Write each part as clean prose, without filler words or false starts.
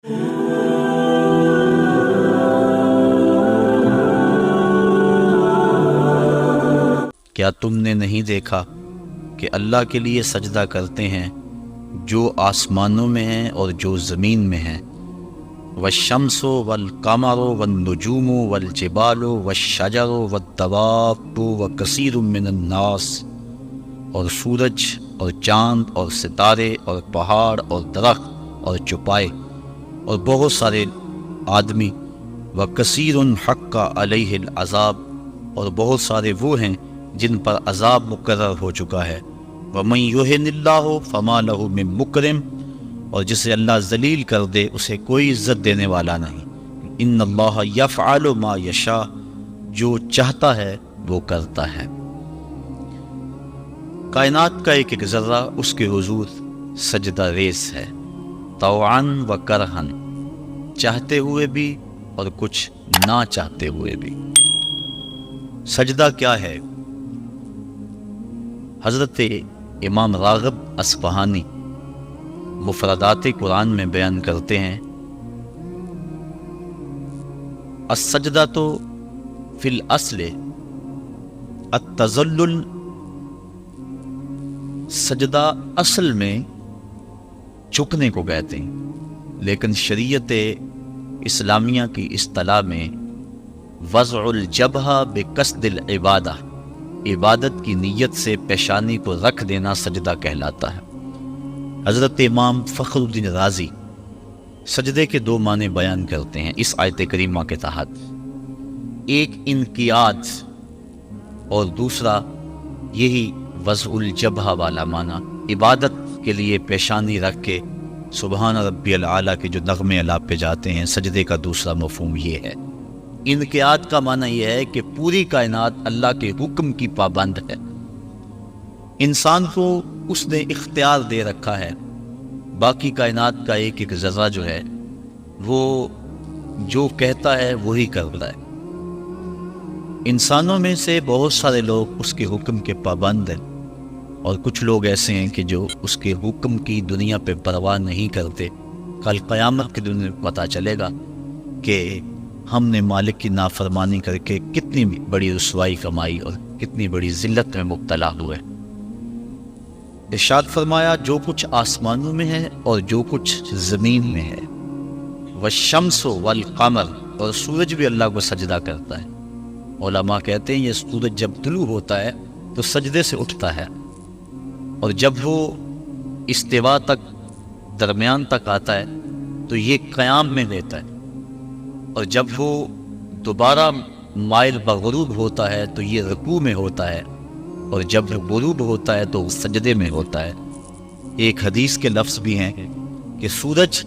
کیا تم نے نہیں دیکھا کہ اللہ کے لیے سجدہ کرتے ہیں جو آسمانوں میں ہیں اور جو زمین میں ہیں، والشمس والقمر والنجوم والجبال والشجر والدواب وکثیر من الناس، اور سورج اور چاند اور ستارے اور پہاڑ اور درخت اور چوپائے اور بہت سارے آدمی، وکثیر حق علیہ العذاب، اور بہت سارے وہ ہیں جن پر عذاب مقرر ہو چکا ہے، ومن یہن اللہ فما لہ من مکرم، اور جسے اللہ ذلیل کر دے اسے کوئی عزت دینے والا نہیں۔ ان اللہ یفعل ما یشاء، جو چاہتا ہے وہ کرتا ہے۔ کائنات کا ایک ایک ذرہ اس کے حضور سجدہ ریز ہے، طوعا و کرہن، چاہتے ہوئے بھی اور کچھ نہ چاہتے ہوئے بھی۔ سجدہ کیا ہے؟ حضرت امام راغب اصفہانی مفردات قرآن میں بیان کرتے ہیں، السجدہ تو فی الاصل التذلل، سجدہ اصل میں جھکنے کو کہتے ہیں، لیکن شریعت اسلامیہ کی اصطلاح میں وضع الجبہہ بقصد العبادہ، عبادت کی نیت سے پیشانی کو رکھ دینا سجدہ کہلاتا ہے۔ حضرت امام فخر الدین رازی سجدے کے دو معنی بیان کرتے ہیں اس آیت کریمہ کے تحت، ایک انقیاد اور دوسرا یہی وضع الجبہہ والا معنی، عبادت کے لیے پیشانی رکھ کے سبحان ربی العالی کے جو نغمے اللہ پہ جاتے ہیں، سجدے کا دوسرا مفہوم یہ ہے۔ انقیاد کا معنی یہ ہے کہ پوری کائنات اللہ کے حکم کی پابند ہے، انسان کو اس نے اختیار دے رکھا ہے، باقی کائنات کا ایک ایک ذرہ جو ہے وہ جو کہتا ہے وہی کرتا ہے۔ انسانوں میں سے بہت سارے لوگ اس کے حکم کے پابند ہیں، اور کچھ لوگ ایسے ہیں کہ جو اس کے حکم کی دنیا پہ پرواہ نہیں کرتے۔ کل قیامت کے دن میں پتہ چلے گا کہ ہم نے مالک کی نافرمانی کر کے کتنی بڑی رسوائی کمائی اور کتنی بڑی ذلت میں مبتلا ہوئے۔ ارشاد فرمایا جو کچھ آسمانوں میں ہے اور جو کچھ زمین میں ہے، والشمس والقمر، اور سورج بھی اللہ کو سجدہ کرتا ہے۔ علماء کہتے ہیں یہ سورج جب طلوع ہوتا ہے تو سجدے سے اٹھتا ہے، اور جب وہ استوا تک درمیان تک آتا ہے تو یہ قیام میں لیتا ہے، اور جب وہ دوبارہ مائل بغروب ہوتا ہے تو یہ رکوع میں ہوتا ہے، اور جب وہ غروب ہوتا ہے تو سجدے میں ہوتا ہے۔ ایک حدیث کے لفظ بھی ہیں کہ سورج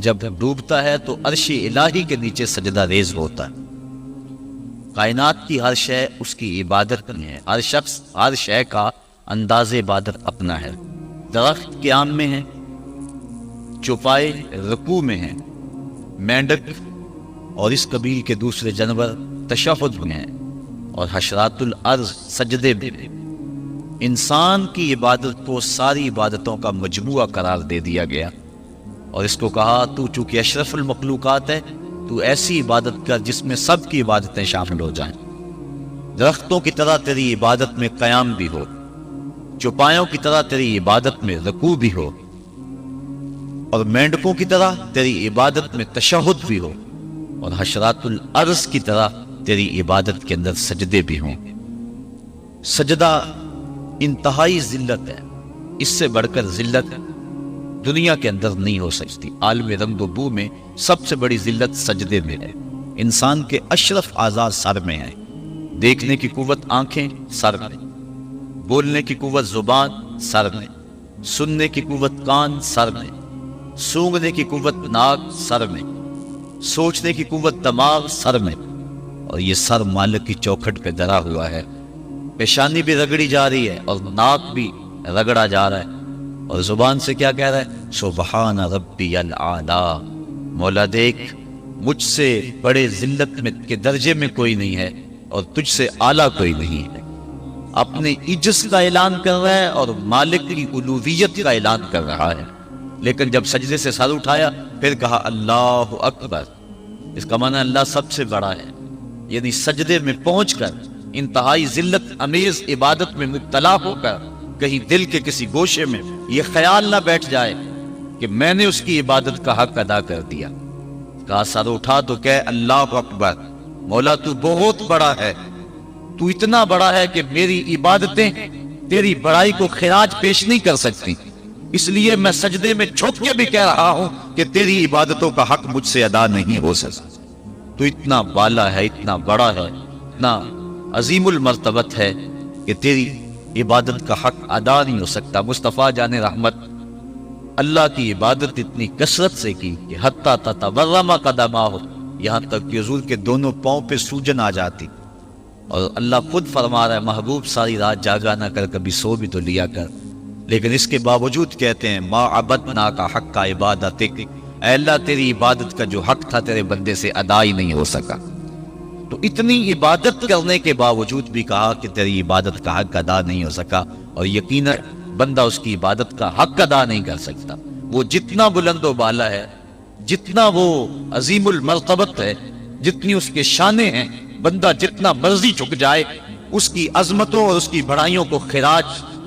جب ڈوبتا ہے تو عرش الہی کے نیچے سجدہ ریز ہوتا ہے۔ کائنات کی ہر شے اس کی عبادت میں ہے، ہر شخص ہر شے کا انداز عبادت اپنا ہے۔ درخت قیام میں ہے، چوپائے رکوع میں ہیں، مینڈک اور اس قبیل کے دوسرے جانور تشہد میں ہیں، اور حشرات الارض سجدے میں ہیں۔ انسان کی عبادت کو ساری عبادتوں کا مجموعہ قرار دے دیا گیا، اور اس کو کہا تو چونکہ اشرف المخلوقات ہے تو ایسی عبادت کر جس میں سب کی عبادتیں شامل ہو جائیں۔ درختوں کی طرح تیری عبادت میں قیام بھی ہو، چوپایوں کی طرح تیری عبادت میں رکوع بھی ہو، اور مینڈکوں کی طرح تیری عبادت میں تشہد بھی ہو، اور حشرات الارض کی طرح تیری عبادت کے اندر سجدے بھی ہوں۔ سجدہ انتہائی ذلت ہے، اس سے بڑھ کر ذلت دنیا کے اندر نہیں ہو سکتی۔ عالم رنگ و بو میں سب سے بڑی ذلت سجدے میں ہے۔ انسان کے اشرف اعضاء سر میں ہیں، دیکھنے کی قوت آنکھیں سر میں، بولنے کی قوت زبان سر میں، سننے کی قوت کان سر میں، سونگھنے کی قوت ناک سر میں، سوچنے کی قوت دماغ سر میں، اور یہ سر مالک کی چوکھٹ پہ دھرا ہوا ہے۔ پیشانی بھی رگڑی جا رہی ہے اور ناک بھی رگڑا جا رہا ہے، اور زبان سے کیا کہہ رہا ہے؟ سبحان ربی العالی، مولا دیکھ مجھ سے بڑے ذلت میں کے درجے میں کوئی نہیں ہے اور تجھ سے اعلیٰ کوئی نہیں ہے۔ اپنے عجز کا اعلان کر رہا ہے اور مالک کی الوہیت کا اعلان کر رہا ہے۔ لیکن جب سجدے سے سر اٹھایا پھر کہا اللہ اکبر، اس کا معنی اللہ سب سے بڑا ہے۔ یعنی سجدے میں پہنچ کر انتہائی ذلت امیز عبادت میں مبتلا ہو کر کہیں دل کے کسی گوشے میں یہ خیال نہ بیٹھ جائے کہ میں نے اس کی عبادت کا حق ادا کر دیا۔ کہا سر اٹھا تو کہ اللہ اکبر، مولا تو بہت بڑا ہے، تو اتنا بڑا ہے کہ میری عبادتیں تیری بڑائی کو خراج پیش نہیں کر سکتی، اس لیے میں سجدے میں جھک کے بھی کہہ رہا ہوں کہ تیری عبادتوں کا حق مجھ سے ادا نہیں ہو سکتا۔ تو اتنا بالا ہے، اتنا بڑا ہے، اتنا عظیم المرتبت ہے کہ تیری عبادت کا حق ادا نہیں ہو سکتا۔ مصطفیٰ جان رحمت اللہ کی عبادت اتنی کثرت سے کی کہ حتیٰ تتورم قدماہ، یہاں تک کہ حضور کے دونوں پاؤں پہ سوجن آ جاتی، اور اللہ خود فرما رہا ہے محبوب ساری رات جاگا نہ کر، کبھی سو بھی تو لیا کر، لیکن اس کے باوجود کہتے ہیں ما عبدناک حق کا عبادتک، اے اللہ تیری عبادت کا جو حق تھا تیرے بندے سے ادا ہی نہیں ہو سکا۔ تو اتنی عبادت کرنے کے باوجود بھی کہا کہ تیری عبادت کا حق ادا نہیں ہو سکا، اور یقیناً بندہ اس کی عبادت کا حق ادا نہیں کر سکتا۔ وہ جتنا بلند و بالا ہے، جتنا وہ عظیم المرتبت ہے، جتنی اس کے شانیں ہیں، بندہ جتنا مرضی جھک جائے اس کی عظمتوں اور اس کی بڑائیوں کو خراج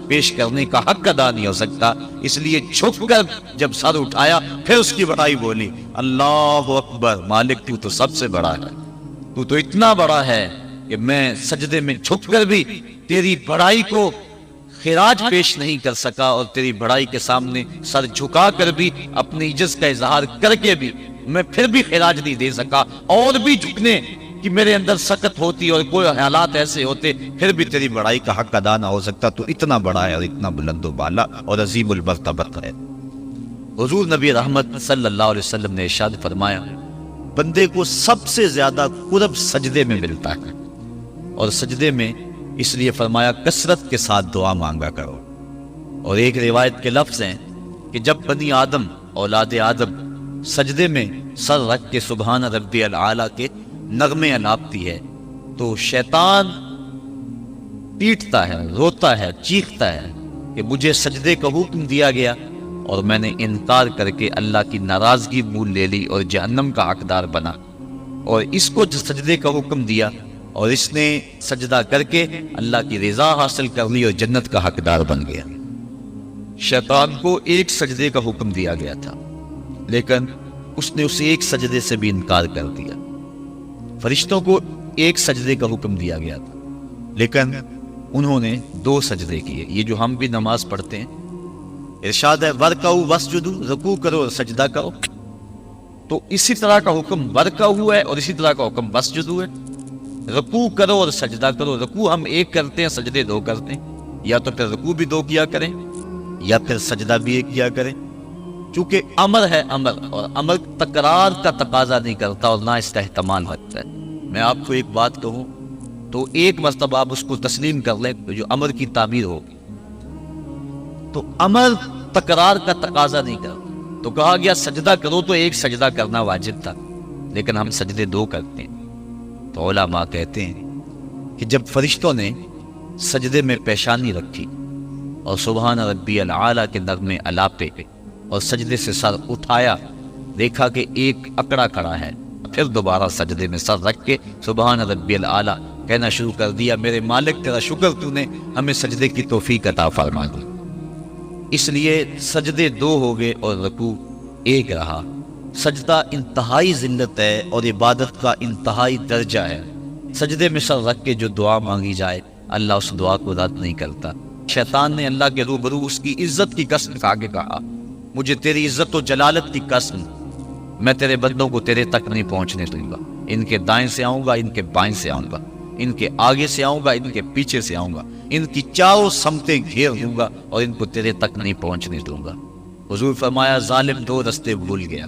پیش کرنے کا حق ادا نہیں ہو سکتا۔ اس لیے جھک کر جب سر اٹھایا پھر اس کی بڑائی بولی، اللہ اکبر، مالک تو سب سے بڑا ہے، تو اتنا بڑا ہے کہ میں سجدے میں جھک کر بھی تیری بڑائی کو خراج پیش نہیں کر سکا، اور تیری بڑائی کے سامنے سر جھکا کر بھی اپنی عجز کا اظہار کر کے بھی میں پھر بھی خراج نہیں دے سکا، اور بھی جھکنے کہ میرے اندر سکت ہوتی اور کوئی حالات ایسے ہوتے پھر بھی تیری بڑائی کا حق ادا نہ ہو سکتا۔ تو اتنا بڑا ہے اور اتنا بلند و بالا اور عظیم المرتبت ہے۔ حضور نبی رحمت صلی اللہ علیہ وسلم نے ارشاد فرمایا بندے کو سب سے زیادہ قرب سجدے میں ملتا ہے، اور سجدے میں اس لیے فرمایا کثرت کے ساتھ دعا مانگا کرو۔ اور ایک روایت کے لفظ ہیں کہ جب بنی آدم اولاد آدم سجدے میں سر رکھ کے سبحان ربی العالی کے نغمے الاپتی ہے تو شیطان پیٹتا ہے، روتا ہے، چیختا ہے کہ مجھے سجدے کا حکم دیا گیا اور میں نے انکار کر کے اللہ کی ناراضگی مول لے لی اور جہنم کا حقدار بنا، اور اس کو جو سجدے کا حکم دیا اور اس نے سجدہ کر کے اللہ کی رضا حاصل کر لی اور جنت کا حقدار بن گیا۔ شیطان کو ایک سجدے کا حکم دیا گیا تھا لیکن اس نے اسے ایک سجدے سے بھی انکار کر دیا۔ فرشتوں کو ایک سجدے کا حکم دیا گیا تھا لیکن انہوں نے 2 سجدے کیے۔ یہ جو ہم بھی نماز پڑھتے ہیں ارشاد ہے ورکعوا واسجدوا، رکوع کرو اور سجدہ کرو، تو اسی طرح کا حکم ورکعوا ہے اور اسی طرح کا حکم واسجدوا ہے۔ رکوع کرو اور سجدہ کرو، رکوع ہم ایک کرتے ہیں، سجدے 2 کرتے ہیں، یا تو پھر رکوع بھی 2 کیا کریں یا پھر سجدہ بھی 1 کیا کریں، چونکہ امر ہے امر، اور امر تکرار کا تقاضا نہیں کرتا اور نہ اس کا احتمال رکھتا ہے۔ میں آپ کو ایک بات کہوں تو ایک مرتبہ آپ اس کو تسلیم کر لیں تو جو امر کی تعبیر ہوگی، تو امر تکرار کا تقاضا نہیں کرتا۔ تو کہا گیا سجدہ کرو تو ایک سجدہ کرنا واجب تھا لیکن ہم سجدے 2 کرتے ہیں۔ تو علماء کہتے ہیں کہ جب فرشتوں نے سجدے میں پیشانی رکھی اور سبحان ربی العالی کے نغمے الاپے اور سجدے سے سر اٹھایا، دیکھا کہ ایک اکڑا کھڑا ہے، پھر دوبارہ سجدے میں سر رکھ کے سبحان ربی العالی کہنا شروع کر دیا، میرے مالک تیرا شکر تو نے ہمیں سجدے کی توفیق عطا فرما دی۔ اس لیے سجدے 2 ہو گئے اور رکوع 1 رہا۔ سجدہ انتہائی ذلت ہے اور عبادت کا انتہائی درجہ ہے۔ سجدے میں سر رکھ کے جو دعا مانگی جائے اللہ اس دعا کو رد نہیں کرتا۔ شیطان نے اللہ کے روبرو اس کی عزت کی قسم کھا کے کہا مجھے تیری عزت و جلالت کی قسم، میں تیرے بندوں کو تیرے تک نہیں پہنچنے دوں گا، ان کے دائیں سے آؤں گا، ان کے بائیں سے آؤں گا، ان کے آگے سے آؤں گا، ان کے پیچھے سے آؤں گا، ان کی چاروں سمتیں گھیر دوں گا اور ان کو تیرے تک نہیں پہنچنے دوں گا۔ حضور فرمایا ظالم 2 رستے بھول گیا،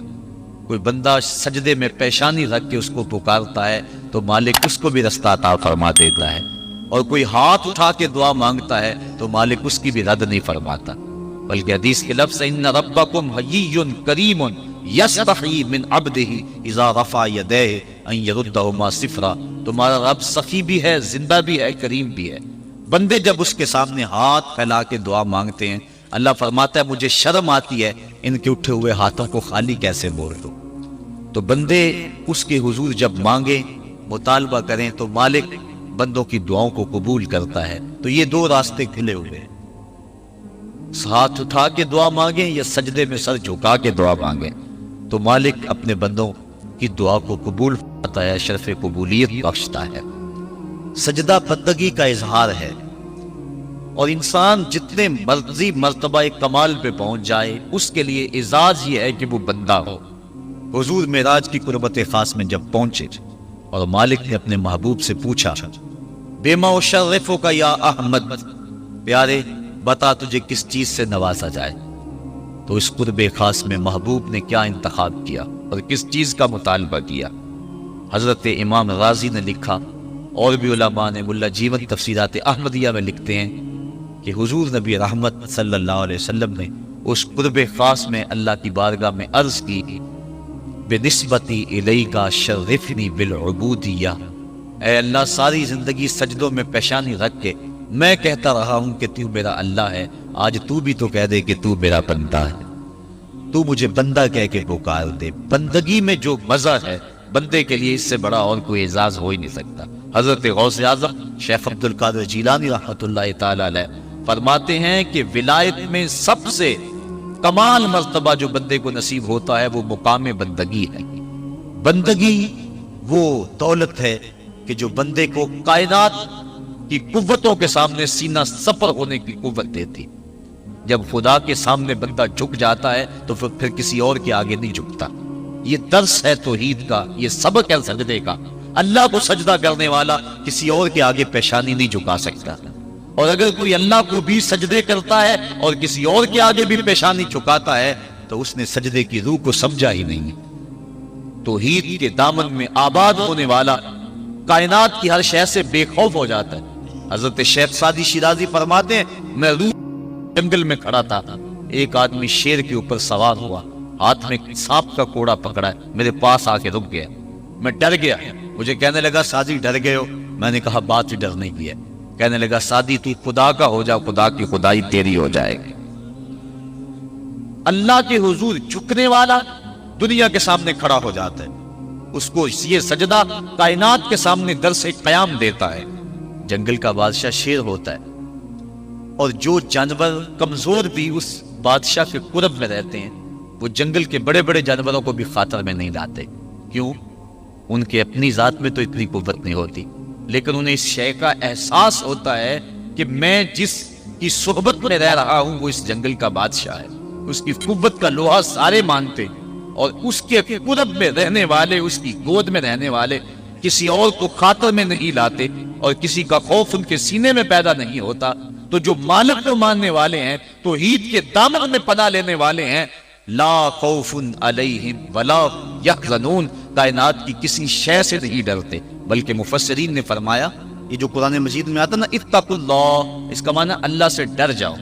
کوئی بندہ سجدے میں پیشانی رکھ کے اس کو پکارتا ہے تو مالک اس کو بھی رستہ عطا فرما دیتا ہے، اور کوئی ہاتھ اٹھا کے دعا مانگتا ہے تو مالک اس کی بھی رد نہیں فرماتا۔ بلکہ حدیث کے لفظ ان ربکم حیی کریم یستحیی من عبدہ اذا رفع یدیہ ان یردہما صفرا، تمہارا رب سخی بھی ہے، زندہ بھی ہے، کریم بھی ہے۔ بندے جب اس کے سامنے ہاتھ پھیلا کے دعا مانگتے ہیں اللہ فرماتا ہے مجھے شرم آتی ہے ان کے اٹھے ہوئے ہاتھوں کو خالی کیسے موڑ دو۔ تو بندے اس کے حضور جب مانگیں، مطالبہ کریں تو مالک بندوں کی دعاؤں کو قبول کرتا ہے۔ تو یہ دو راستے کھلے ہوئے ہیں، ہاتھ اٹھا کے دعا مانگیں یا سجدے میں سر جھکا کے دعا مانگیں، تو مالک اپنے بندوں کی دعا کو قبول فرماتا ہے، شرف قبولیت بخشتا ہے۔ سجدہ بندگی کا اظہار ہے، اور انسان جتنے مرضی مرتبہ کمال پہ پہنچ جائے اس کے لیے اعزاز یہ ہے کہ وہ بندہ ہو۔ حضور معراج کی قربت خاص میں جب پہنچے اور مالک نے اپنے محبوب سے پوچھا بما اشرفک یا احمد، پیارے بتا تجھے کس چیز سے نوازا جائے، تو اس قرب خاص میں محبوب نے کیا انتخاب کیا اور کس چیز کا مطالبہ کیا؟ حضرت امام رازی نے لکھا، اور بھی علماء نے، ملا جیون تفسیرات احمدیہ میں لکھتے ہیں کہ حضور نبی رحمت صلی اللہ علیہ وسلم نے اس قرب خاص میں اللہ کی بارگاہ میں عرض کی، بنسبتی الیک شرفنی بالعبودیہ، اے اللہ ساری زندگی سجدوں میں پیشانی رکھ کے میں کہتا رہا ہوں کہ تو میرا اللہ ہے، آج تو بھی تو کہہ دے کہ تو میرا بندہ ہے، تو مجھے بندہ کہہ کے پکار دے۔ بندگی میں جو مزہ ہے بندے کے لیے، اس سے بڑا اور کوئی اعزاز ہو ہی نہیں سکتا۔ حضرت غوث اعظم شیخ عبد القادر جیلانی رحمۃ اللہ تعالی علیہ فرماتے ہیں کہ ولایت میں سب سے کمال مرتبہ جو بندے کو نصیب ہوتا ہے وہ مقام بندگی ہے۔ بندگی وہ دولت ہے کہ جو بندے کو کائنات کی قوتوں کے سامنے سینہ سپر ہونے کی قوت دیتی۔ جب خدا کے سامنے بندہ جھک جاتا ہے تو پھر کسی اور کے آگے نہیں جھکتا۔ یہ درس ہے توحید کا، یہ سبق ہے سجدے کا۔ اللہ کو سجدہ کرنے والا کسی اور کے آگے پیشانی نہیں جھکا سکتا، اور اگر کوئی اللہ کو بھی سجدے کرتا ہے اور کسی اور کے آگے بھی پیشانی جھکاتا ہے تو اس نے سجدے کی روح کو سمجھا ہی نہیں۔ توحید کے دامن میں آباد ہونے والا کائنات کی ہر شے سے بے خوف ہو جاتا ہے۔ حضرت شیخ سعدی شیرازی فرماتے ہیں، میں روح جنگل میں کھڑا تھا، ایک آدمی شیر کے اوپر سوار ہوا، ہاتھ میں سانپ کا کوڑا پکڑا ہے، میرے پاس آ کے رک گیا، میں ڈر گیا، مجھے کہنے لگا سعدی ڈر گئے ہو؟ میں نے کہا بات ہی ڈرنے کی ہے۔ کہنے لگا سعدی تو خدا کا ہو جا، خدا کی خدائی تیری ہو جائے گی۔ اللہ کے حضور جھکنے والا دنیا کے سامنے کھڑا ہو جاتا ہے، اس کو یہ سجدہ کائنات کے سامنے درس قیام دیتا ہے۔ جنگل کا بادشاہ شیر ہوتا ہے، اور جو جانور کمزور بھی اس بادشاہ کے قرب میں رہتے ہیں وہ جنگل کے بڑے بڑے جانوروں کو بھی خاطر میں نہیں لاتے۔ کیوں؟ ان کے اپنی ذات میں تو اتنی قوت نہیں ہوتی، لیکن انہیں اس شے کا احساس ہوتا ہے کہ میں جس کی صحبت میں رہ رہا ہوں وہ اس جنگل کا بادشاہ ہے، اس کی قوت کا لوہا سارے مانتے، اور اس کے قرب میں رہنے والے، اس کی گود میں رہنے والے کسی اور کو خاطر میں نہیں لاتے، اور کسی کا خوف ان کے سینے میں پیدا نہیں ہوتا۔ تو جو مالک کو ماننے والے ہیں، توحید کے دامن میں پناہ لینے والے ہیں، لا خوف علیہم ولا یحزنون، کائنات کی کسی شے سے نہیں ڈرتے۔ بلکہ مفسرین نے فرمایا، یہ جو قرآن مجید میں آتا نا اتقوا اللہ، اس کا معنی اللہ سے ڈر جاؤ،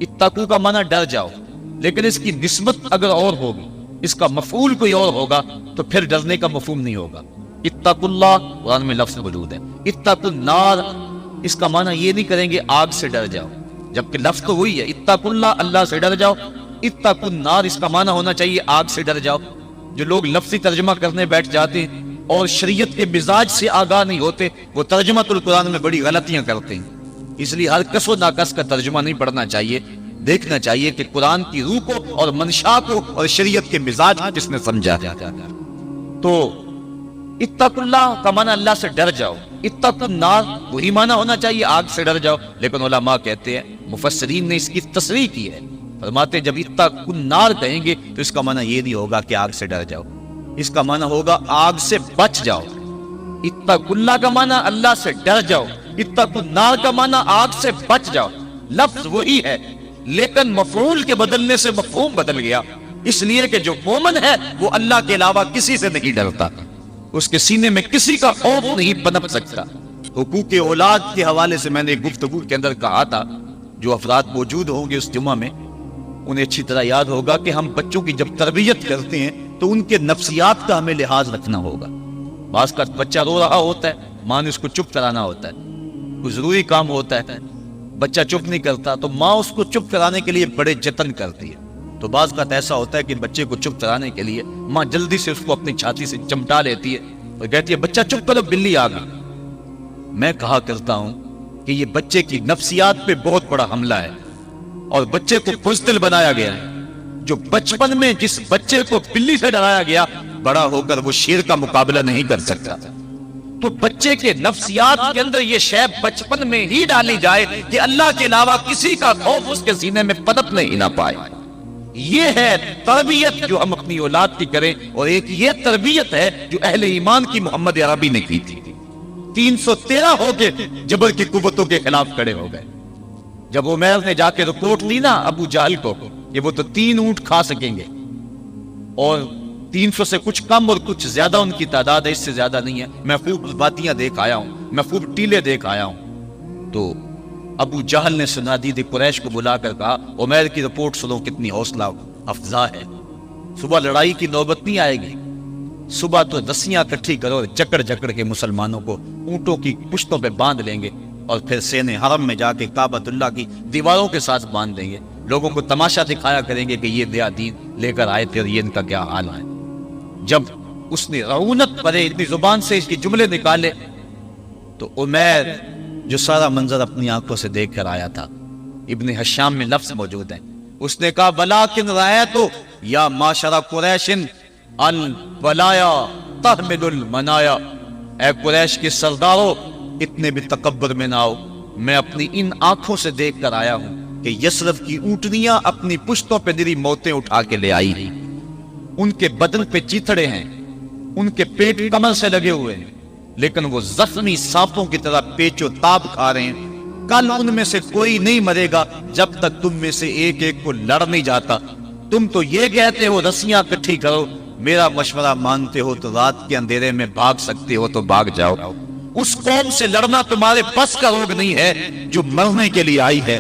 اتقوا کا معنی ڈر جاؤ، لیکن اس کی نسبت اگر اور ہوگی، اس کا مفعول کوئی اور ہوگا تو پھر ڈرنے کا مفہوم نہیں ہوگا۔ اتقوا اللہ قرآن میں لفظ موجود ہے، اتقوا النار اس کا معنی یہ نہیں کریں گے آگ سے ڈر جاؤ، جبکہ لفظ تو وہی ہے، اتقوا اللہ اللہ سے ڈر جاؤ، اتقوا النار اس کا معنی ہونا چاہیے آگ سے ڈر جاؤ۔ جو لوگ لفظی ترجمہ کرنے بیٹھ جاتے ہیں اور شریعت کے مزاج سے آگاہ نہیں ہوتے، وہ ترجمہ القرآن میں بڑی غلطیاں کرتے ہیں۔ اس لیے ہر کس و ناقص کا ترجمہ نہیں پڑھنا چاہیے، دیکھنا چاہیے کہ قرآن کی روح کو اور منشا کو اور شریعت کے مزاج کس نے سمجھا۔ تو اتقوا اللہ کا معنی اللہ سے ڈر جاؤ، اتقوا النار وہی معنی ہونا چاہیے آگ سے ڈر جاؤ، لیکن علماء کہتے ہیں، مفسرین نے اس کی تصریح کی ہے، فرماتے ہیں جب اتقوا النار کہیں گے تو اس کا معنی یہ نہیں ہوگا کہ آگ سے ڈر جاؤ، اس کا معنی ہوگا آگ سے بچ جاؤ۔ اتقوا اللہ کا معنی اللہ سے ڈر جاؤ، اتقوا النار کا معنی آگ سے بچ جاؤ۔ لفظ وہی ہے لیکن مفعول کے بدلنے سے مفہوم بدل گیا، اس لیے کہ جو مومن ہے وہ اللہ کے علاوہ کسی سے نہیں ڈرتا، اس کے سینے میں کسی کا خوف نہیں پنپ سکتا۔ حقوق اولاد کے حوالے سے میں نے گفتگو کے اندر کہا تھا، جو افراد موجود ہوں گے اس جمعہ میں انہیں اچھی طرح یاد ہوگا کہ ہم بچوں کی جب تربیت کرتے ہیں تو ان کے نفسیات کا ہمیں لحاظ رکھنا ہوگا۔ بعض کا بچہ رو رہا ہوتا ہے، ماں نے اس کو چپ کرانا ہوتا ہے، کوئی ضروری کام ہوتا ہے، بچہ چپ نہیں کرتا تو ماں اس کو چپ کرانے کے لیے بڑے جتن کرتی ہے. تو بعض کا ایسا ہوتا ہے کہ بچے کو چپ کرانے کے لیے ماں جلدی سے اس کو اپنی چھاتی سے چمٹا لیتی ہے اور کہتی ہے بچہ چپ کرو بلی آ گئی. میں کہا کرتا ہوں کہ یہ بچے کی نفسیات پہ بہت بڑا حملہ ہے اور بچے کو بزدل بنایا گیا ہے. جو بچپن میں جس بچے کو بلی سے ڈرایا گیا بڑا ہو کر وہ شیر کا مقابلہ نہیں کر سکتا. تو بچے کے نفسیات کے اندر یہ شے بچپن میں ہی ڈالی جائے کہ اللہ کے علاوہ کسی کا خوف اس کے سینے میں پنپنے ہی نہ پائے. یہ ہے تربیت جو ہم اپنی اولاد کی کریں. اور ایک یہ تربیت ہے جو اہل ایمان کی محمد عربی نے کی تھی. 313 ہو کے جبر کی قوتوں کے خلاف کھڑے ہو گئے. جب عمیر نے جا کے رپورٹ لی نا ابو جہل کو کہ وہ تو 3 اونٹ کھا سکیں گے اور 300 سے کچھ کم اور کچھ زیادہ ان کی تعداد ہے، اس سے زیادہ نہیں ہے، میں خوب وادیاں دیکھ آیا ہوں، میں خوب ٹیلے دیکھ آیا ہوں. تو ابو جہل نے سنادید قریش کو بلا کر کہا عمیر کی رپورٹ سنو کتنی حوصلہ افزا ہے. صبح لڑائی کی نوبت نہیں آئے گی، صبح تو رسیاں اکٹھی کرو، جکڑ جکڑ کے مسلمانوں کو اونٹوں کی پشتوں پہ باندھ لیں گے اور پھر سین حرم میں جا کے کعبۃ اللہ کی دیواروں کے ساتھ باندھ دیں گے. لوگوں کو تماشا دکھایا کریں گے کہ یہ نیا دین لے کر آئے تھے اور یہ ان کا کیا حال ہے. جب اس نے رعونت پڑے اتنی زبان سے اس کی جملے نکالے تو عمیر جو سارا منظر اپنی آنکھوں سے دیکھ کر آیا تھا، ابن حشام میں لفظ موجود ہیں، اس نے کہا وَلَٰكِنْ رَأَيْتُ يَا مَعْشَرَ قُرَيْشٍ الْبَلَايَا تَحْمِلُ الْمَنَايَا. اے قریش کے سرداروں اتنے بھی تکبر میں نہ آؤ، میں اپنی ان آنکھوں سے دیکھ کر آیا ہوں کہ یثرب کی اونٹنیاں اپنی پشتوں پہ نری موتیں اٹھا کے لے آئی ہیں. ان کے بدن پہ چیتڑے ہیں، ان کے پیٹ کمر سے لگے ہوئے ہیں، لیکن وہ زخمی سانپوں کی طرح پیچ و تاب کھا رہے ہیں. کل ان میں سے کوئی نہیں مرے گا جب تک تم میں سے ایک ایک کو لڑ نہیں جاتا. تم تو یہ کہتے ہو رسیاں اکٹھی کرو، میرا مشورہ مانتے ہو تو رات کے اندھیرے میں بھاگ سکتے ہو تو بھاگ جاؤ. اس قوم سے لڑنا تمہارے بس کا روگ نہیں ہے جو مرنے کے لیے آئی ہے.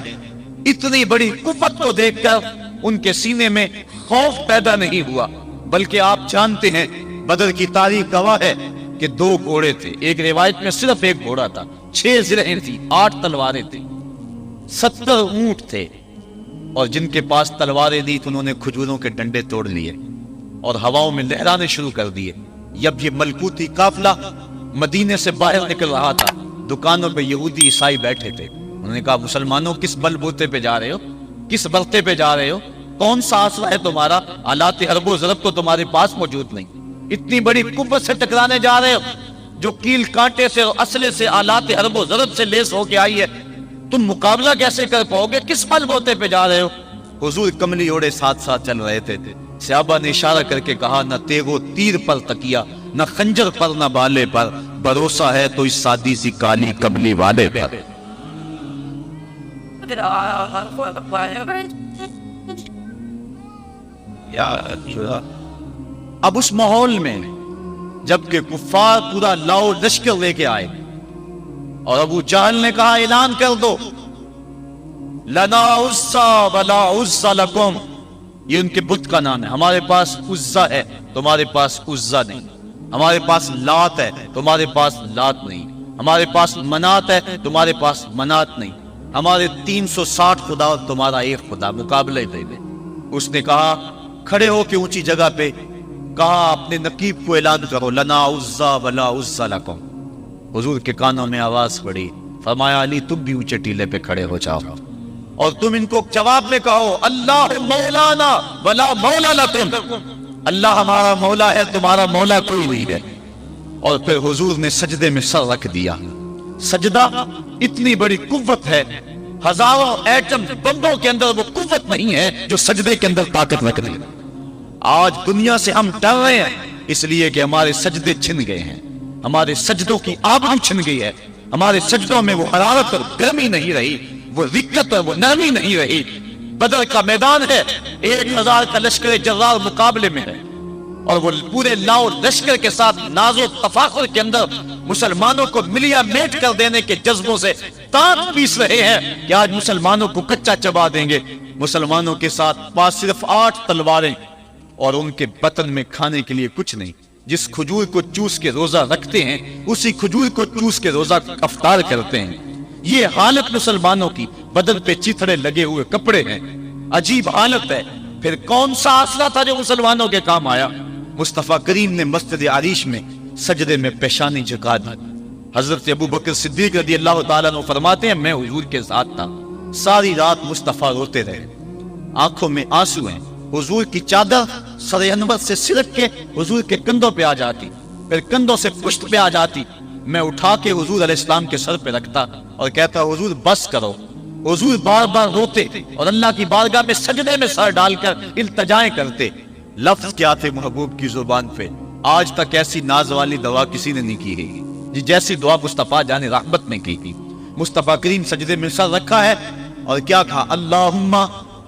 اتنی بڑی قوت کو دیکھ کر ان کے سینے میں خوف پیدا نہیں ہوا، بلکہ آپ جانتے ہیں بدر کی تاریخ گواہ ہے کہ 2 گھوڑے تھے. ایک روایت میں صرف ایک گھوڑا تھا، 6 زرہیں تھی، 8 تلواریں تھیں، 70 اونٹ تھے. اور جن کے پاس تلواریں دی تو انہوں نے کھجوروں کے ڈنڈے توڑ لیے اور ہواؤں میں لہرانے شروع کر دیے. جب یہ ملکوتی قافلہ مدینے سے باہر نکل رہا تھا، دکانوں پہ یہودی عیسائی بیٹھے تھے. انہوں نے کہا مسلمانوں کس بل بوتے پہ جا رہے ہو، کس برتے پہ جا رہے ہو، کون سا آسرا ہے تمہارا، آلات حرب و ضرب تو تمہارے پاس موجود نہیں. اتنی بڑی قوت سے ٹکرانے جا رہے ہو جو کیل کانٹے سے اور اسلحے سے آلات حرب و ضرب سے لیس ہو کے آئی ہے. تم مقابلہ کیسے کر پاؤ گے، کس بل بوتے پہ جا رہے ہو. حضور کملی اوڑے ساتھ ساتھ چل رہے تھے. صحابہ نے اشارہ کر کے کہا نہ تیغو تیر پر تکیا، نہ خنجر پر، نہ بالے پر، بھروسہ ہے تو اس سادی سی کالی کملی والے پر. اب اس ماحول میں جبکہ کفار پورا لاؤ لشکر لے کے آئے اور ابو جہل نے کہا اعلان کر دو لنا عزا ولا عزا لکم، یہ ان کے بت کا نام ہے. ہمارے پاس عزا ہے تمہارے پاس عزا نہیں، ہمارے پاس لات ہے تمہارے پاس لات نہیں، ہمارے پاس منات ہے تمہارے پاس منات نہیں، ہمارے 360 خدا اور تمہارا ایک خدا، مقابلہ دے دے. اس نے کہا کھڑے ہو کے اونچی جگہ پہ کہا اپنے نقیب کو اعلان کرو لنا عزا ولا عزا لکم. حضور کے کانوں میں آواز پڑی، فرمایا علی تم بھی اونچے ٹیلے پہ کھڑے ہو جاؤ اور تم ان کو جواب میں کہو اللہ مولانا ولا مولا لکم، اللہ ہمارا مولا ہے تمہارا مولا کوئی نہیں ہے. اور پھر حضور نے سجدے میں سر رکھ دیا. سجدہ اتنی بڑی قوت ہے، ہزاروں ایٹم بمبوں کے اندر وہ قوت نہیں ہے جو سجدے کے اندر طاقت رکھ دی. آج دنیا سے ہم ڈر رہے ہیں اس لیے کہ ہمارے سجدے چھن گئے ہیں، ہمارے سجدوں کی آبرو چھن گئی ہے، ہمارے سجدوں میں وہ حرارت اور گرمی نہیں رہی، وہ رقت اور وہ نرمی نہیں رہی. بدر کا میدان ہے، 1000 کا لشکر جرار مقابلے میں ہے اور وہ پورے لاؤ لشکر کے ساتھ ناز و تفاخر کے اندر مسلمانوں کو ملیا میٹ کر دینے کے جذبوں سے تانت پیس رہے ہیں کہ آج مسلمانوں کو کچا چبا دیں گے. مسلمانوں کے ساتھ پاس صرف 8 تلواریں اور ان کے بطن میں کھانے کے لیے کچھ نہیں. جس کھجور کو چوس کے روزہ رکھتے ہیں اسی کھجور کو چوس کے روزہ افطار کرتے ہیں. یہ حالت مسلمانوں کی، بدن پہ چیتھڑے لگے ہوئے کپڑے ہیں، عجیب حالت ہے. پھر کون سا آسرا تھا جو مسلمانوں کے کام آیا؟ مصطفیٰ کریم نے مسجد عریش میں سجدے میں پیشانی جھکا دی. حضرت ابو بکر صدیق رضی اللہ تعالیٰ عنہ فرماتے ہیں میں حضور کے ساتھ تھا، ساری رات مصطفیٰ روتے رہے، آنکھوں میں آنسو ہیں. حضور کی چادر سر انور سے سرک کے حضور کے کندھوں پہ آ جاتی، پھر کندھوں سے پشت پہ آ جاتی. میں اٹھا کے حضور علیہ السلام کے سر پہ رکھتا اور کہتا حضور بس کرو. حضور بار بار روتے اور اللہ کی بارگاہ میں سجدے میں سر ڈال کر التجائیں کرتے. لفظ کیا تھے محبوب کی زبان پہ؟ آج تک ایسی ناز والی دعا کسی نے نہیں کی ہے جیسی دعا مصطفیٰ جان رحمت نے کی. مصطفیٰ کریم سجدے میں سر رکھا ہے اور کیا کہا؟ اللہم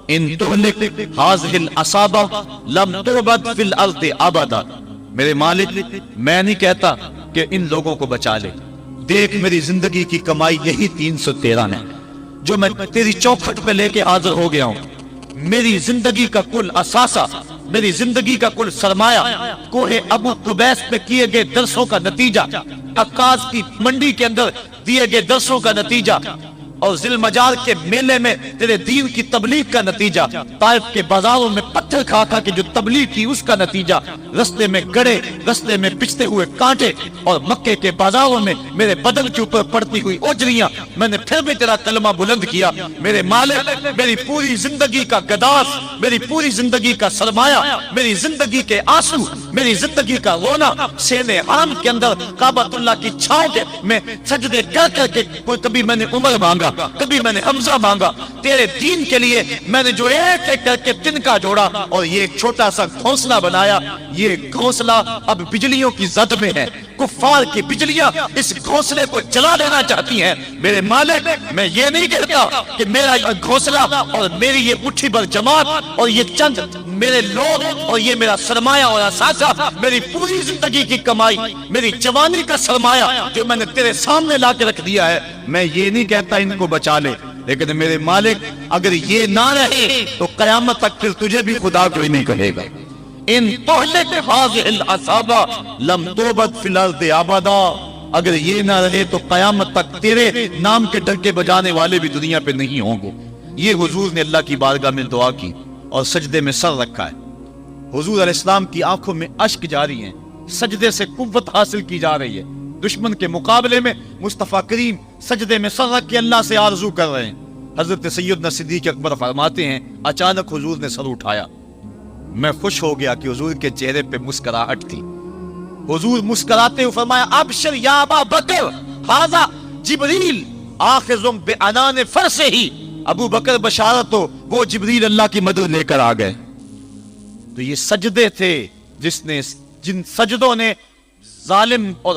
ان تہلک ہذہ العصابہ لم تعبد فی الارض ابدا. میرے مالک میں نہیں کہتا کہ ان لوگوں کو بچا لے، دیکھ میری زندگی کی کمائی یہی 313 ہے جو میں تیری چوکھٹ پہ لے کے حاضر ہو گیا ہوں. میری زندگی کا کل اثاثہ، میری زندگی کا کل سرمایہ کوہ ابو قبیس پہ کیے گئے درسوں کا نتیجہ، عکاظ کی منڈی کے اندر دیے گئے درسوں کا نتیجہ، اور ذی المجال کے میلے میں تیرے دین کی تبلیغ کا نتیجہ، طائف کے بازاروں میں پتھر کھا کھا کے جو تبلیغ کی اس کا نتیجہ، رستے میں گڑے، رستے میں پچھتے ہوئے کانٹے، اور مکے کے بازاروں میں میرے بدن کے اوپر پڑتی ہوئی اوجریاں، میں نے پھر بھی تیرا کلمہ بلند کیا. میرے مالک میری پوری زندگی کا گداس، میری پوری زندگی کا سرمایہ، میری زندگی کے آنسو، میری زندگی کا رونا سین حرم کے اندر کعبۃ اللہ کی چھاؤں میں سجدے کر کر کے، کبھی میں نے عمر مانگا، کبھی میں نے حمزہ مانگا. تیرے دین کے لیے میں نے جو ایک ایک کر کے تنکا جوڑا اور یہ ایک چھوٹا سا گھونسلہ بنایا. یہ گھونسلہ اب بجلیوں کی زد میں ہے، کفار کی بجلیاں اس گھونسلے کو جلا دینا چاہتی ہیں. میرے مالک میں یہ نہیں کہتا کہ میرا گھونسلہ اور میری یہ مٹھی بھر جماعت اور یہ چند میرے لوگ اور یہ میرا سرمایہ اور اثاثہ، میری پوری زندگی کی کمائی، میری جوانی کا سرمایہ جو میں نے تیرے سامنے لا کے رکھ دیا ہے، میں یہ نہیں کہتا ان کو بچا لے. لیکن میرے مالک اگر یہ نہ رہے تو قیامت تک پھر تجھے بھی خدا کوئی نہیں کہے گا. ان تہلک ہذہ العصابہ لم تعبد فی الارض ابدا. اگر یہ نہ رہے تو قیامت تک تیرے نام کے ڈنکے بجانے والے بھی دنیا پہ نہیں ہوں گے. یہ حضور نے اللہ کی بارگاہ میں دعا کی اور سجدے میں سر رکھا ہے. حضور علیہ السلام کی آنکھوں میں اشک جاری ہیں، سجدے سے قوت حاصل کی جا رہی ہے. دشمن کے مقابلے میں مصطفیٰ کریم سجدے میں سر رکھ کے اللہ سے آرزو کر رہے ہیں. حضرت سیدنا صدیق اکبر فرماتے ہیں اچانک حضور نے سر اٹھایا، میں خوش ہو گیا کہ حضور کے چہرے پہ مسکراہٹ تھی. حضور مسکراتے ہوئے فرمایا ابشر یا ابا بکر ھذا جبریل آخذ بعنان فرسہ. ابو بکر بشارت ہو، وہ جبریل اللہ کی مدد لے کر آ گئے. تو یہ سجدے تھے جن سجدوں نے ظالم اور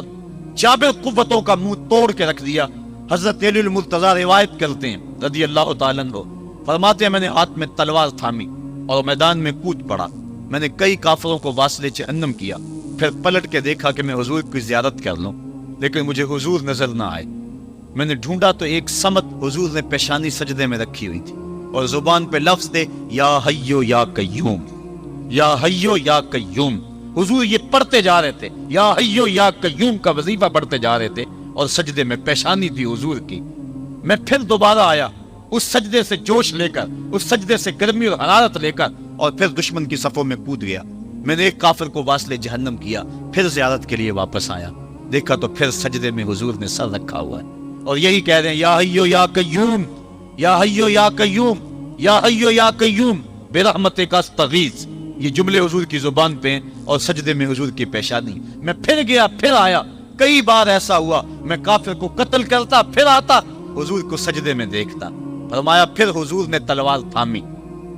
جابر قوتوں کا منہ توڑ کے رکھ دیا. حضرت علی المرتضی روایت کرتے ہیں رضی اللہ تعالیٰ عنہ، فرماتے ہیں میں نے ہاتھ میں تلوار تھامی اور میدان میں کود پڑا. میں نے کئی کافروں کو واصل جہنم کیا، پھر پلٹ کے دیکھا کہ میں حضور کی زیارت کر لوں، لیکن مجھے حضور نظر نہ آئے. میں نے ڈھونڈا تو ایک سمت حضور نے پیشانی سجدے میں رکھی ہوئی تھی اور زبان پہ لفظ تھے یا حیو یا قیوم، یا حیو یا قیوم. حضور یہ پڑھتے جا رہے تھے، یا حیو یا قیوم کا وظیفہ پڑھتے جا رہے تھے اور سجدے میں پیشانی تھی حضور کی. میں پھر دوبارہ آیا اس سجدے سے جوش لے کر، اس سجدے سے گرمی اور حرارت لے کر، اور پھر دشمن کی صفوں میں کود گیا. میں نے ایک کافر کو واصل جہنم کیا، پھر زیارت کے لیے واپس آیا، دیکھا تو پھر سجدے میں حضور نے سر رکھا ہوا ہے اور یہی کہہ رہے ہیں یا حیو یا قیوم، یا حیو یا قیوم، یا حیو یا قیوم برحمتک استغیث. یہ جملے حضور کی زبان پہ ہیں اور سجدے میں حضور کی پیشانی. میں پھر گیا، پھر آیا، کئی بار ایسا ہوا میں کافر کو قتل کرتا، پھر آتا حضور کو سجدے میں دیکھتا. فرمایا پھر حضور نے تلوار تھامی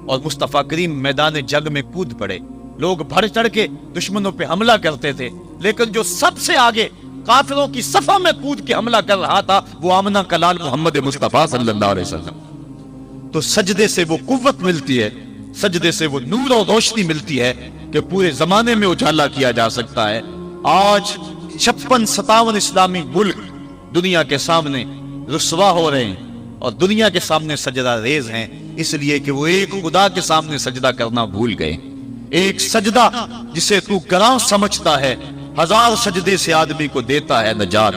اور مصطفیٰ کریم میدان جنگ میں کود پڑے. لوگ بڑھ چڑھ کے دشمنوں پہ حملہ کرتے تھے، لیکن جو سب سے آگے کافروں کی صفوں میں کود کے حملہ کر رہا تھا وہ آمنہ کا لال محمد مصطفیٰ صلی اللہ علیہ وسلم. تو سجدے سے وہ قوت ملتی ہے، سجدے سے وہ نور اور روشنی ملتی ہے کہ پورے زمانے میں اجالا کیا جا سکتا ہے. آج 56-57 اسلامی ملک دنیا کے سامنے رسوا ہو رہے ہیں اور دنیا کے سامنے سجدہ ریز ہیں، اس لیے کہ وہ ایک خدا کے سامنے سجدہ کرنا بھول گئے. ایک سجدہ جسے تو گراں سمجھتا ہے 1000 سجدے سے آدمی کو دیتا ہے نجات.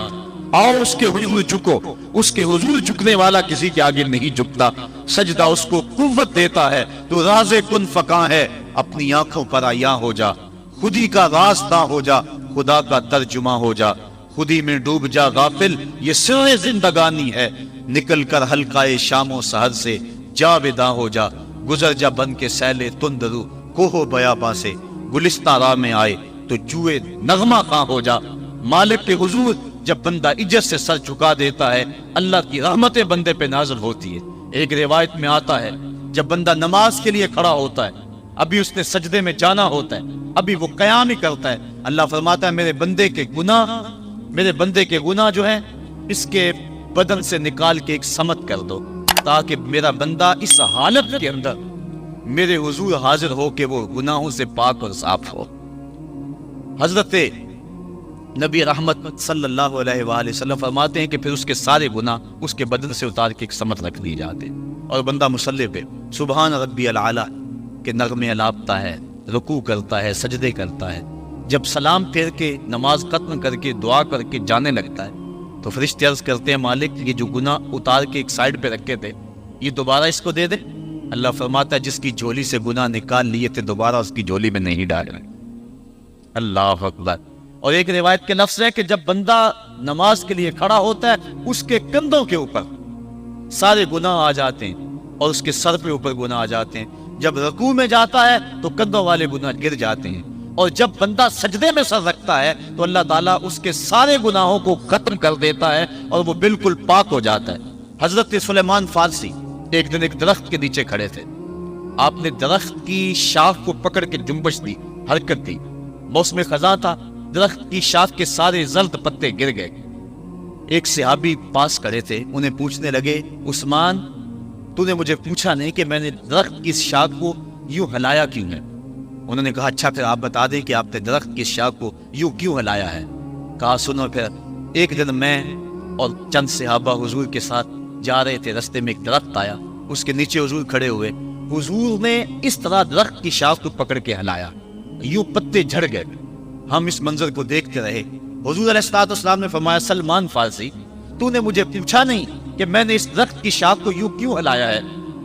آؤ اس کے حضور جھکو. اس کے حضور جھکنے والا کسی کے آگے نہیں جھکتا. سجدہ اس کو قوت دیتا ہے. تو راز کن فکاں ہے, اپنی آنکھوں پر عیاں ہو جا. خودی کا راستہ ہو جا, خدا کا ترجمہ ہو جا. خودی میں ڈوب جا غافل, یہ سر زندگانی ہے. نکل کر حلقہ شام و سحر سے جا ودا ہو جا. گزر جا بن کے سیلے تندرو کوہ بیاباں سے. گلستہ راہ میں آئے تو جوئے نغمہ کہاں ہو جا. مالک کے حضور جب بندہ عزت سے سر جھکا دیتا ہے, اللہ کی رحمتیں بندے پہ نازل ہوتی ہے. ایک روایت میں آتا ہے جب بندہ نماز کے لیے کھڑا ہوتا ہے, ابھی اس نے سجدے میں جانا ہوتا ہے, ابھی وہ قیام ہی کرتا ہے, اللہ فرماتا ہے میرے بندے کے گناہ جو ہیں اس کے بدن سے نکال کے ایک سمت کر دو, تاکہ میرا بندہ اس حالت کے اندر میرے حضور حاضر ہو کہ وہ گناہوں سے پاک اور صاف ہو. حضرت نبی رحمت صلی اللہ علیہ وآلہ وسلم فرماتے ہیں کہ پھر اس کے سارے گناہ اس کے بدن سے اتار کے ایک سمت رکھ دیے جاتے ہیں, اور بندہ مصلی پہ سبحان ربی العالی کے نغمے الاپتا ہے, رکوع کرتا ہے, سجدے کرتا ہے. جب سلام پھیر کے نماز ختم کر کے دعا کر کے جانے لگتا ہے تو فرشتے عرض کرتے ہیں مالک یہ جو گناہ اتار کے ایک سائڈ پہ رکھے تھے یہ دوبارہ اس کو دے دے. اللہ فرماتا ہے جس کی جھولی سے گناہ نکال لیے تھے دوبارہ اس کی جھولی میں نہیں ڈال رہے. اللہ اکبر. اور ایک روایت کے لفظ ہے کہ جب بندہ نماز کے لیے کھڑا ہوتا ہے اس کے کندھوں کے اوپر سارے گناہ آ جاتے ہیں اور اس کے سر پہ اوپر گناہ آ جاتے ہیں. جب رکوع میں جاتا ہے تو کندھوں والے گناہ گر جاتے ہیں, اور جب بندہ سجدے میں سر رکھتا ہے تو اللہ تعالیٰ اس کے سارے گناہوں کو ختم کر دیتا ہے اور وہ بالکل پاک ہو جاتا ہے. حضرت سلیمان فارسی ایک دن ایک درخت کے نیچے کھڑے تھے. آپ نے درخت کی شاخ کو پکڑ کے جنبش دی, حرکت دی. موسم خزاں تھا, درخت کی شاخ کے سارے زرد پتے گر گئے. ایک صحابی پاس کھڑے تھے, انہیں پوچھنے لگے عثمان تو نے مجھے پوچھا نہیں کہ میں نے درخت کی شاخ کو یوں ہلایا کیوں ہے. انہوں نے کہا اچھا پھر آپ بتا دیں کہ آپ نے درخت کی شاخ کو یوں کیوں ہلایا ہے. کہا سنو پھر ایک دن میں اور چند صحابہ حضور کے ساتھ جا رہے تھے, رستے میں ایک درخت آیا, اس کے نیچے حضور کھڑے ہوئے. حضور نے اس طرح درخت کی شاخ کو پکڑ کے ہلایا, یوں پتے جھڑ گئے. ہم اس منظر کو دیکھتے رہے. حضور علیہ الصلوۃ والسلام نے فرمایا سلمان فارسی تو نے مجھے پوچھا نہیں کہ میں نے اس درخت کی شاخ کو یوں کیوں ہلایا ہے.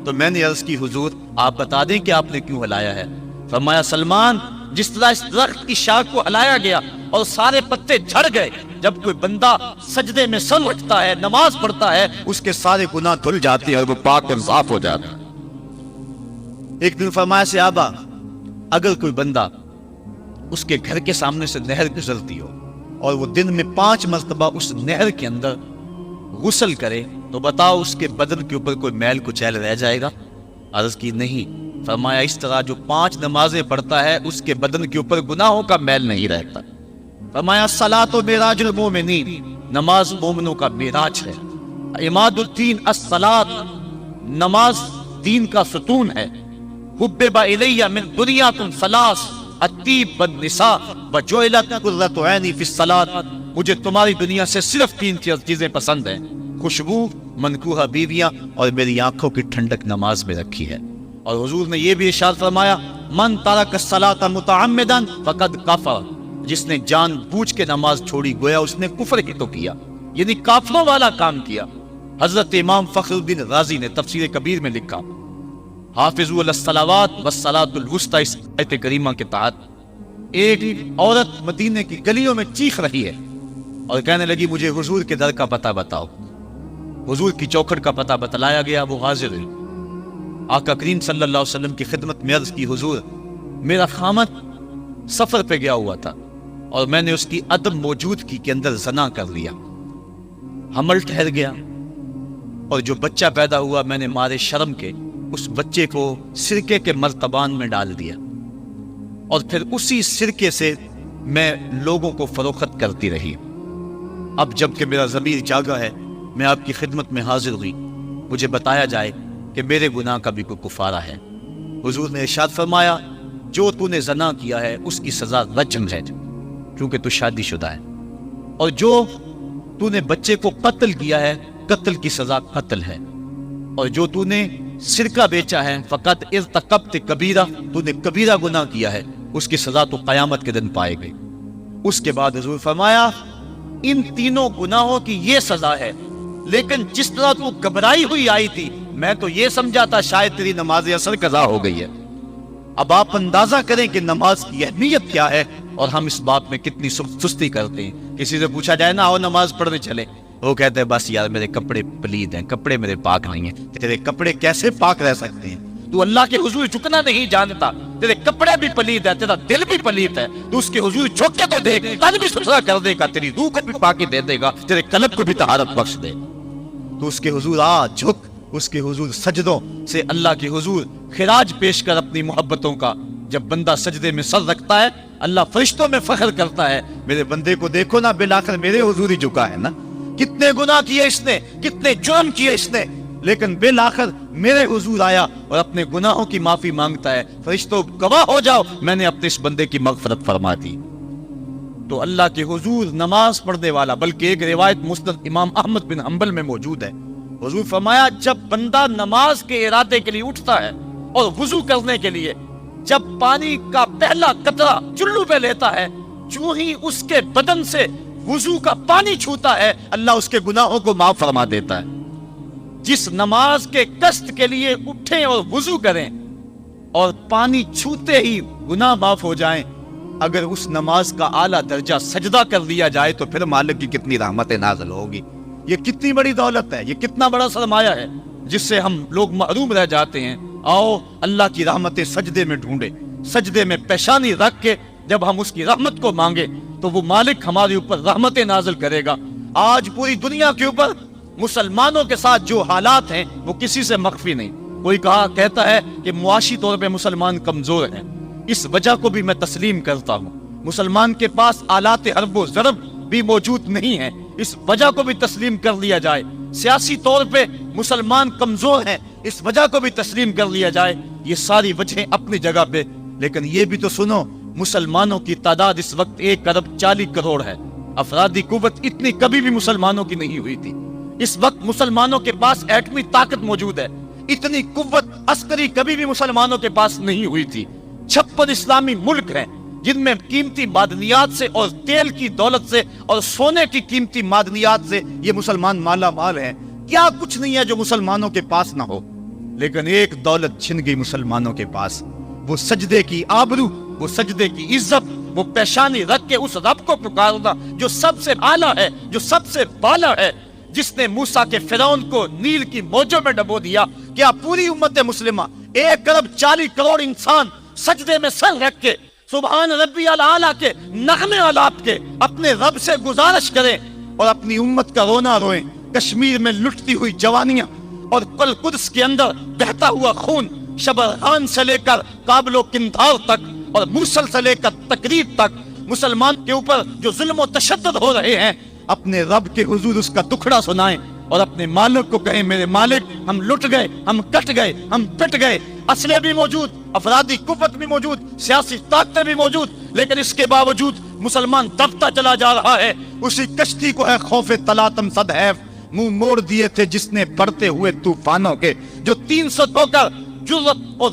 تو میں نے عرض کی حضور آپ بتا دیں کہ آپ نے کیوں ہلایا ہے. فرمایا سلمان جس طرح اس درخت کی شاخ کو ہلایا گیا اور سارے پتے جھڑ گئے, جب کوئی بندہ سجدے میں سر رکھتا ہے نماز پڑھتا ہے اس کے سارے گناہ دھل جاتے ہیں اور وہ پاک اور صاف ہو جاتا ہے. ایک دن فرمایا صحابہ اگر کوئی بندہ اس کے گھر کے سامنے سے نہر گزرتی ہو اور وہ دن میں 5 مرتبہ اس نہر کے اندر غسل کرے تو بتاؤ اس کے بدن کے اوپر کوئی میل کچیل رہ جائے گا. عرض کی نہیں. فرمایا اس طرح جو 5 نمازیں پڑھتا ہے اس کے بدن کے اوپر گناہوں کا میل نہیں رہتا. فرمایا الصلاۃ معراج المومنین, نماز مومنوں کا معراج ہے. عماد الدین الصلاۃ, نماز دین کا ستون ہے. حبب الی من دنیاکم ثلاث الطیب والنساء وجعلت قرۃ عینی فی الصلاۃ, مجھے تمہاری دنیا سے صرف 3 چیزیں پسند ہیں, خوشبو, منکوحہ بیویاں, اور میری آنکھوں کی ٹھنڈک نماز میں رکھی ہے. اور حضور نے یہ بھی ارشاد فرمایا من ترک الصلاۃ متعمدا فقد کفر, جس نے جان بوجھ کے نماز چھوڑی گویا اس نے کفر ہی تو کیا, یعنی کافروں والا کام کیا. حضرت امام فخر الدین رازی نے تفسیر کبیر میں لکھا حافظوا علی الصلوات والصلاۃ الوسطی, اس آیت کریمہ کے تحت ایک عورت مدینے کی گلیوں میں چیخ رہی ہے اور کہنے لگی مجھے حضور کے در کا پتہ بتاؤ. حضور کی چوکھٹ کا پتہ بتلایا گیا, وہ حاضر ہے. آقا کریم صلی اللہ علیہ وسلم کی خدمت میں عرض کی حضور میرا خامد سفر پہ گیا ہوا تھا اور میں نے اس کی عدم موجودگی کے اندر زنا کر لیا, حمل ٹھہر گیا, اور جو بچہ پیدا ہوا میں نے مارے شرم کے اس بچے کو سرکے کے مرتبان میں ڈال دیا, اور پھر اسی سرکے سے میں لوگوں کو فروخت کرتی رہی. اب جب کہ میرا ضمیر جاگا ہے میں آپ کی خدمت میں حاضر ہوئی, مجھے بتایا جائے کہ میرے گناہ کا بھی کوئی کفارہ ہے. حضور نے ارشاد فرمایا جو تو نے زنا کیا ہے اس کی سزا رجم ہے کیونکہ تو شادی شدہ ہے, اور جو تو نے بچے کو قتل کیا ہے قتل کی سزا قتل ہے, اور جو تو نے سرکہ بیچا ہے فقط ارتکبت کبیرہ, تو نے کبیرہ گناہ کیا ہے, اس کی سزا تو قیامت کے دن پائے گی. اس کے بعد حضور فرمایا ان تینوں گناہوں کی یہ سزا ہے، لیکن جس طرح تو گھبرائی ہوئی آئی تھی میں تو یہ سمجھا تھا شاید تیری نماز اثر قضا ہو گئی ہے۔ اب آپ اندازہ کریں کہ نماز کی اہمیت کیا ہے اور ہم اس بات میں کتنی سستی کرتے ہیں۔ کسی سے پوچھا جائے نا آؤ نماز پڑھنے چلے، وہ کہتے ہیں بس یار میرے کپڑے پلید ہیں، کپڑے میرے پاک نہیں ہیں۔ تیرے کپڑے کیسے پاک رہ سکتے ہیں؟ تو اللہ کے حضور جھکنا نہیں جانتا، تیرے کپڑے بھی پلید ہے، تیرا دل بھی پلید ہے، تو اس کے حضور جھک کے تو دیکھ، تن بھی ستھرا کر دے گا، تیری روح کو بھی پاکی دے دے گا، تیرے قلب کو بھی طہارت بخش دے۔ تو اس کے حضور آ جھک، اس کے حضور سجدوں سے اللہ کے حضور خراج پیش کر اپنی محبتوں کا۔ جب بندہ سجدے میں سر رکھتا ہے اللہ فرشتوں میں فخر کرتا ہے، میرے بندے کو دیکھو نا، بالآخر میرے حضور ہی جھکا ہے نا، کتنے گناہ کیے اس نے، کتنے جرم کیے اس نے، لیکن بالآخر میرے حضور آیا اور اپنے گناہوں کی معافی مانگتا ہے۔ فرشتوں گواہ ہو جاؤ میں نے اپنے اس بندے کی مغفرت فرما دی۔ تو اللہ کے حضور نماز پڑھنے والا، بلکہ ایک روایت مسند امام احمد بن حنبل میں موجود ہے، حضور فرمایا جب بندہ نماز کے ارادے کے لیے اٹھتا ہے اور وضو کرنے کے لیے، جب پانی کا پہلا قطرہ چلو پہ لیتا ہے، جو ہی اس کے بدن سے وضو کا پانی چھوتا ہے اللہ اس کے گناہوں کو معاف فرما دیتا ہے۔ جس نماز کے قصد کے لیے اٹھیں اور وضو کریں اور پانی چھوتے ہی گناہ معاف ہو جائیں، اگر اس نماز کا اعلیٰ درجہ سجدہ کر لیا جائے تو پھر مالک کی کتنی رحمتیں نازل ہوگی۔ یہ کتنی بڑی دولت ہے، یہ کتنا بڑا سرمایہ ہے جس سے ہم لوگ محروم رہ جاتے ہیں۔ آؤ اللہ کی رحمتیں سجدے میں ڈھونڈے، سجدے میں پیشانی رکھ کے جب ہم اس کی رحمت کو مانگے تو وہ مالک ہمارے اوپر رحمتیں نازل کرے گا۔ آج پوری دنیا کے اوپر مسلمانوں کے ساتھ جو حالات ہیں وہ کسی سے مخفی نہیں۔ کوئی کہتا ہے کہ معاشی طور پہ مسلمان کمزور ہیں، اس وجہ کو بھی میں تسلیم کرتا ہوں۔ مسلمان کے پاس آلات حرب و ضرب بھی موجود نہیں ہیں، اس وجہ کو بھی تسلیم کر لیا جائے۔ سیاسی طور پہ مسلمان کمزور ہیں، اس وجہ کو بھی تسلیم کر لیا جائے۔ یہ ساری وجہیں اپنی جگہ پہ، لیکن یہ بھی تو سنو مسلمانوں کی تعداد اس وقت 1,40,00,000,000 ہے۔ افرادی قوت اتنی کبھی بھی مسلمانوں کی نہیں ہوئی تھی۔ اس وقت مسلمانوں کے پاس ایٹمی طاقت موجود ہے، اتنی قوت عسکری کبھی بھی مسلمانوں کے پاس نہیں ہوئی تھی۔ 56 اسلامی ملک ہیں جن میں قیمتی معدنیات سے اور تیل کی دولت سے اور سونے کی قیمتی معدنیات سے یہ مسلمان مالا مال ہیں۔ کیا کچھ نہیں ہے جو مسلمانوں کے پاس نہ ہو، لیکن ایک دولت چھن گئی مسلمانوں کے پاس، وہ سجدے کی آبرو، وہ سجدے کی عزت، وہ پیشانی رکھ کے اس رب کو پکارنا جو سب سے اعلیٰ ہے، جو سب سے بالا ہے، جس نے موسیٰ کے فرعون کو نیل کی موجوں میں ڈبو دیا۔ کیا پوری امت مسلمہ 1,40,00,000,000 انسان سجدے میں سر رکھ کے سبحان ربی الاعلیٰ کے نغمے آلات کے اپنے رب سے گزارش کریں اور اپنی امت کا رونا روئیں؟ کشمیر میں لٹتی ہوئی جوانیاں اور قدس کے اندر بہتا ہوا خون، شبرغان سے لے کر کابل و قندھار تک اور موصل سے لے کر تقریب تک مسلمان کے اوپر جو ظلم و تشدد ہو رہے ہیں، اپنے رب کے حضور اس کا دکھڑا سنائیں اور اپنے مالک کو کہیں میرے مالک ہم لٹ گئے، ہم کٹ گئے، ہم پٹ گئے، اسلحے بھی موجود، افرادی قوت بھی موجود، سیاسی طاقتیں بھی موجود، لیکن اس کے باوجود مسلمان دبتا چلا جا رہا ہے۔ اسی کشتی کو ہے خوف تلاطم صد حیف، منہ موڑ دیے تھے جس نے بڑھتے ہوئے طوفانوں کے، جو 300 ہو کر جرأت اور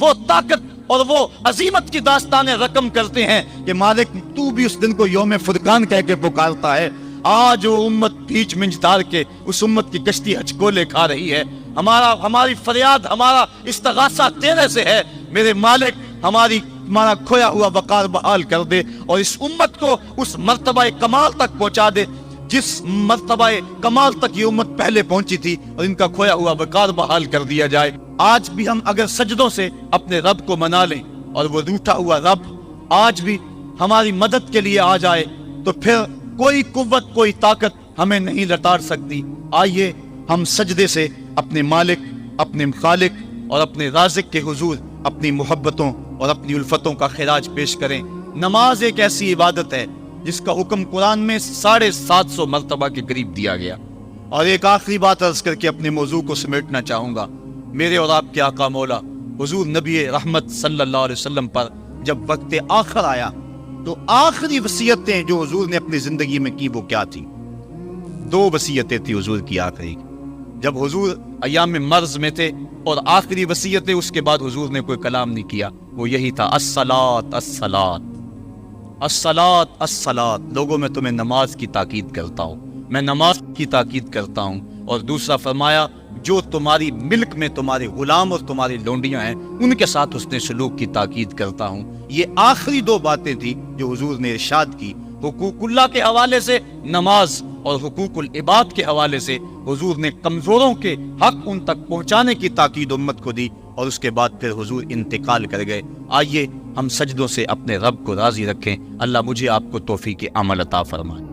وہ طاقت اور وہ عظیمت کی داستانیں رقم کرتے ہیں کہ مالک تو بھی اس دن کو یوم فرقان کہہ کے پکارتا ہے۔ آج وہ امت بیچ منجدار کے اس امت کی کشتی ہچکولے کھا رہی ہے۔ ہماری فریاد، ہمارا استغاثہ تیرے سے ہے، میرے مالک ہمارا کھویا ہوا وقار بحال کر دے اور اس امت کو اس مرتبہ کمال تک پہنچا دے جس مرتبہ کمال تک یہ امت پہلے پہنچی تھی، اور ان کا کھویا ہوا وقار بحال کر دیا جائے۔ آج بھی ہم اگر سجدوں سے اپنے رب کو منا لیں اور وہ روٹھا ہوا رب آج بھی ہماری مدد کے لیے آ جائے تو پھر کوئی قوت، کوئی طاقت ہمیں نہیں لتاڑ سکتی۔ آئیے ہم سجدے سے اپنے مالک، اپنے خالق اور اپنے رازق کے حضور اپنی محبتوں اور اپنی الفتوں کا خراج پیش کریں۔ نماز ایک ایسی عبادت ہے جس کا حکم قرآن میں 750 مرتبہ کے قریب دیا گیا۔ اور ایک آخری بات عرض کر کے اپنے موضوع کو سمیٹنا چاہوں گا۔ میرے اور آپ کے آقا مولا حضور نبی رحمت صلی اللہ علیہ وسلم پر جب وقت آخر آیا تو آخری وصیتیں جو حضور نے اپنی زندگی میں کی وہ کیا تھی؟ 2 وصیتیں تھی حضور کی آخری، جب حضور ایام مرض میں تھے، اور آخری وصیتیں اس کے بعد حضور نے کوئی کلام نہیں کیا، وہ یہی تھا الصلاۃ الصلاۃ۔ الصلاۃ الصلاۃ، لوگوں میں تمہیں نماز کی تاکید کرتا ہوں، میں نماز کی تاکید کرتا ہوں۔ اور دوسرا فرمایا جو تمہاری ملک میں تمہارے غلام اور تمہاری لونڈیاں ہیں ان کے ساتھ حسن سلوک کی تاکید کرتا ہوں۔ یہ آخری دو باتیں تھی جو حضور نے ارشاد کی، حقوق اللہ کے حوالے سے نماز اور حقوق العباد کے حوالے سے حضور نے کمزوروں کے حق ان تک پہنچانے کی تاکید امت کو دی، اور اس کے بعد پھر حضور انتقال کر گئے۔ آئیے ہم سجدوں سے اپنے رب کو راضی رکھیں۔ اللہ مجھے آپ کو توفیق عمل عطا فرمائے۔